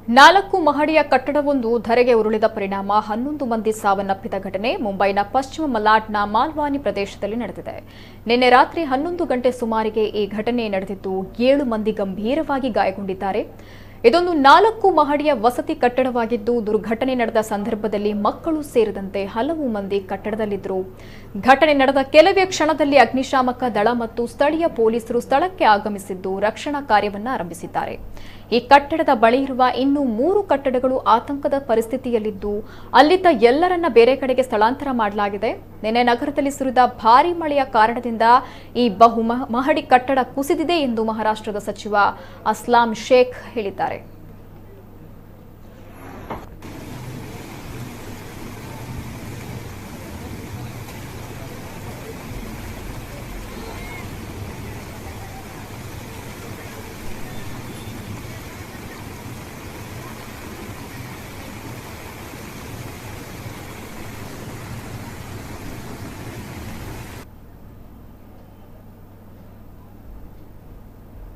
4 ಮಹಡಿಯ ಕಟ್ಟಡವೊಂದು ಧರೆಗೆ ಉರುಳಿದ ಪರಿಣಾಮ 11 ಮಂದಿ ಸಾವನ್ನಪ್ಪಿದ ಘಟನೆ ಮುಂಬೈನ ಪಶ್ಚಿಮ ಮಲಾಡ್ನ ಮಾಲ್ವಾನಿ ಪ್ರದೇಶದಲ್ಲಿ ನಡೆದಿದೆ. ನಿನ್ನೆ ರಾತ್ರಿ 11 ಗಂಟೆ ಸುಮಾರಿಗೆ ಈ ಘಟನೆ ನಡೆದಿದ್ದು 7 ಮಂದಿ ಗಂಭೀರವಾಗಿ ಗಾಯಗೊಂಡಿದ್ದಾರೆ. ಇದೊಂದು 4 ಮಹಡಿಯ ವಸತಿ ಕಟ್ಟಡವಾಗಿದ್ದು ದುರ್ಘಟನೆ ನಡೆದ ಸಂದರ್ಭದಲ್ಲಿ ಮಕ್ಕಳು ಸೇರಿದಂತೆ ಹಲವು ಮಂದಿ ಕಟ್ಟಡದಲ್ಲಿದ್ದರು. ಘಟನೆ ನಡೆದ ಕೆಲವೇ ಕ್ಷಣದಲ್ಲಿ ಅಗ್ನಿಶಾಮಕ ದಳ ಮತ್ತು ಸ್ಥಳೀಯ ಪೊಲೀಸರು ಸ್ಥಳಕ್ಕೆ ಆಗಮಿಸಿದ್ದು ರಕ್ಷಣಾ ಕಾರ್ಯವನ್ನು ಆರಂಭಿಸಿದ್ದಾರೆ. ಈ ಕಟ್ಟಡದ ಬಳಿ ಇರುವ ಇನ್ನೂ 3 ಕಟ್ಟಡಗಳು ಆತಂಕದ ಪರಿಸ್ಥಿತಿಯಲ್ಲಿದ್ದು ಅಲ್ಲಿದ್ದ ಎಲ್ಲರನ್ನ ಬೇರೆ ಕಡೆಗೆ ಸ್ಥಳಾಂತರ ಮಾಡಲಾಗಿದೆ. ನಿನ್ನೆ ನಗರದಲ್ಲಿ ಸುರಿದ ಭಾರೀ ಮಳೆಯ ಕಾರಣದಿಂದ ಈ ಮಹಡಿ ಕಟ್ಟಡ ಕುಸಿದಿದೆ ಎಂದು ಮಹಾರಾಷ್ಟ್ರದ ಸಚಿವ ಅಸ್ಲಾಂ ಶೇಖ್ ಹೇಳಿದ್ದಾರೆ.